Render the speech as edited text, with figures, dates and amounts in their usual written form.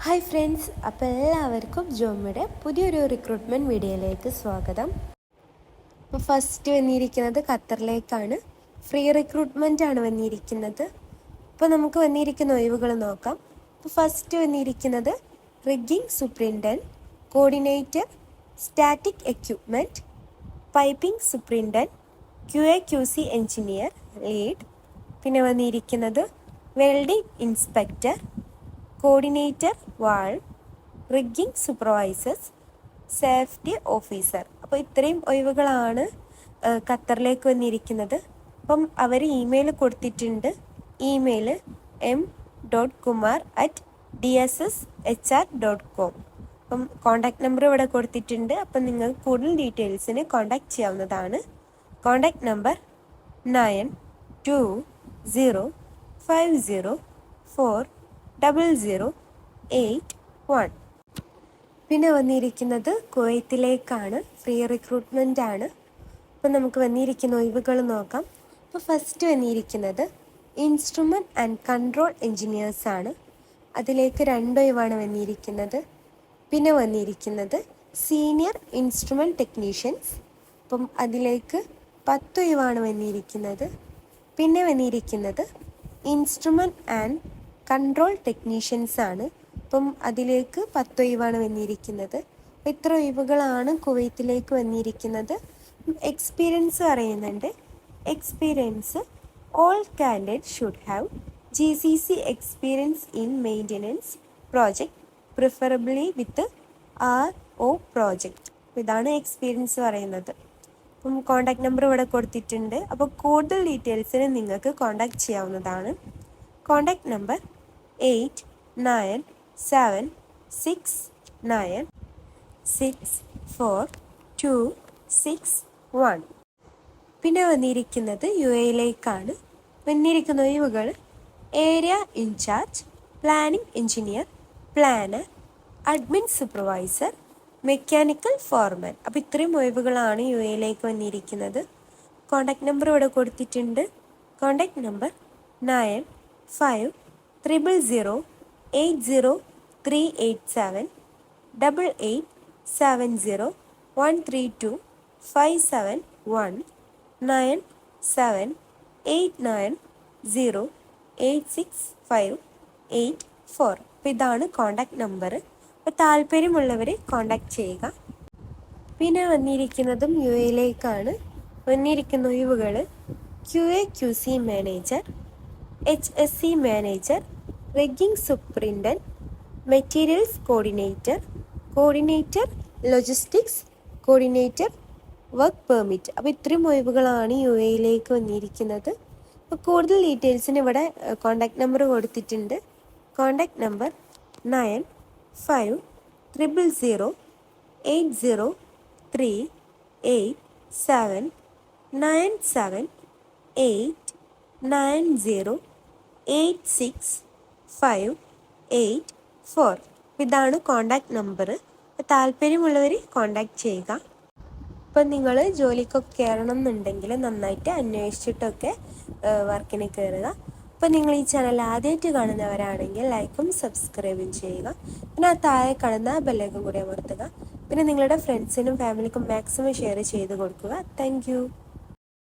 Hi friends, അപ്പോൾ എല്ലാവർക്കും ജോമിയുടെ പുതിയൊരു റിക്രൂട്ട്മെൻറ്റ് വീഡിയോയിലേക്ക് സ്വാഗതം. അപ്പോൾ ഫസ്റ്റ് വന്നിരിക്കുന്നത് ഖത്തറിലേക്കാണ്. ഫ്രീ റിക്രൂട്ട്മെൻ്റ് ആണ് വന്നിരിക്കുന്നത്. അപ്പോൾ നമുക്ക് വന്നിരിക്കുന്ന ഒഴിവുകൾ നോക്കാം. അപ്പോൾ ഫസ്റ്റ് വന്നിരിക്കുന്നത് rigging superintendent, coordinator, static equipment, piping superintendent, QA/QC engineer lead. പിന്നെ വന്നിരിക്കുന്നത് welding inspector, coordinator wall, rigging supervisors, safety officer. അപ്പോൾ ഇത്രയും ഒഴിവുകളാണ് ഖത്തറിലേക്ക് വന്നിരിക്കുന്നത്. അപ്പം അവർ ഇമെയിൽ കൊടുത്തിട്ടുണ്ട്. Email m.kumar@dsshr.com. അപ്പം കോൺടാക്ട് നമ്പർ ഇവിടെ കൊടുത്തിട്ടുണ്ട്. അപ്പം നിങ്ങൾ കൂടുതൽ ഡീറ്റെയിൽസിന് കോൺടാക്ട് ചെയ്യാവുന്നതാണ്. Contact number 9205040081. പിന്നെ വന്നിരിക്കുന്നത് കുവൈത്തിലേക്കാണ്. ഫ്രീ റിക്രൂട്ട്മെൻ്റ് ആണ്. അപ്പം നമുക്ക് വന്നിരിക്കുന്ന ഒഴിവുകൾ നോക്കാം. അപ്പോൾ ഫസ്റ്റ് വന്നിരിക്കുന്നത് ഇൻസ്ട്രുമെൻറ്റ് ആൻഡ് കൺട്രോൾ എഞ്ചിനീയേഴ്സ് ആണ്. അതിലേക്ക് 2 ഒഴിവാണ് വന്നിരിക്കുന്നത്. പിന്നെ വന്നിരിക്കുന്നത് സീനിയർ ഇൻസ്ട്രുമെൻറ്റ് ടെക്നീഷ്യൻസ്. അപ്പം അതിലേക്ക് 10 ഒഴിവാണ് വന്നിരിക്കുന്നത്. പിന്നെ വന്നിരിക്കുന്നത് ഇൻസ്ട്രുമെൻറ്റ് ആൻഡ് കൺട്രോൾ ടെക്നീഷ്യൻസ് ആണ്. അപ്പം അതിലേക്ക് 10 ഒഴിവാണ് വന്നിരിക്കുന്നത്. അപ്പോൾ ഇത്ര ഒഴിവുകളാണ് കുവൈത്തിലേക്ക് വന്നിരിക്കുന്നത്. എക്സ്പീരിയൻസ് പറയുന്നുണ്ട്. Experience all candidate should have GCC experience in maintenance project preferably with RO project. ഇതാണ് എക്സ്പീരിയൻസ് പറയുന്നത്. അപ്പം കോൺടാക്ട് നമ്പർ ഇവിടെ കൊടുത്തിട്ടുണ്ട്. അപ്പോൾ കൂടുതൽ ഡീറ്റെയിൽസിന് നിങ്ങൾക്ക് കോൺടാക്ട് ചെയ്യാവുന്നതാണ്. Contact number 8976964261. പിന്നെ വന്നിരിക്കുന്നത് UAE-യിലേക്കാണ്. വന്നിരിക്കുന്ന ഒഴിവുകൾ area in charge, planning engineer, planner, admin supervisor, mechanical foreman. അപ്പോൾ ഇത്രയും ഒഴിവുകളാണ് UAE-യിലേക്ക് വന്നിരിക്കുന്നത്. കോൺടാക്ട് നമ്പർ ഇവിടെ കൊടുത്തിട്ടുണ്ട്. Contact number 9500080387 8870132571 9789086584. അപ്പോൾ ഇതാണ് കോൺടാക്ട് നമ്പർ. അപ്പോൾ താല്പര്യമുള്ളവർ കോൺടാക്ട് ചെയ്യുക. പിന്നെ വന്നിരിക്കുന്നതും UAE-യിലേക്കാണ്. വന്നിരിക്കുന്ന ഒഴിവുകൾ QA/QC manager, HSC manager, rigging superintendent, materials coordinator, coordinator logistics, coordinator work permit. അപ്പോൾ ഇത്രയും ഒഴിവുകളാണ് UAE-യിലേക്ക് വന്നിരിക്കുന്നത്. അപ്പോൾ കൂടുതൽ ഡീറ്റെയിൽസിന് ഇവിടെ കോൺടാക്ട് നമ്പർ കൊടുത്തിട്ടുണ്ട്. Contact number 9500803887 9789086584. ഇതാണ് കോൺടാക്ട് നമ്പർ. താല്പര്യമുള്ളവർ കോൺടാക്ട് ചെയ്യുക. ഇപ്പം നിങ്ങൾ ജോലിക്കൊക്കെ കയറണം എന്നുണ്ടെങ്കിൽ നന്നായിട്ട് അന്വേഷിച്ചിട്ടൊക്കെ വർക്കിന് കയറുക. അപ്പോൾ നിങ്ങൾ ഈ ചാനൽ ആദ്യമായിട്ട് കാണുന്നവരാണെങ്കിൽ ലൈക്കും സബ്സ്ക്രൈബും ചെയ്യുക. പിന്നെ ആ താഴെ കാണുന്ന ബെല്ലൈക്കൺ കൂടി അമർത്തുക. പിന്നെ നിങ്ങളുടെ ഫ്രണ്ട്സിനും ഫാമിലിക്കും മാക്സിമം ഷെയർ ചെയ്ത് കൊടുക്കുക. താങ്ക്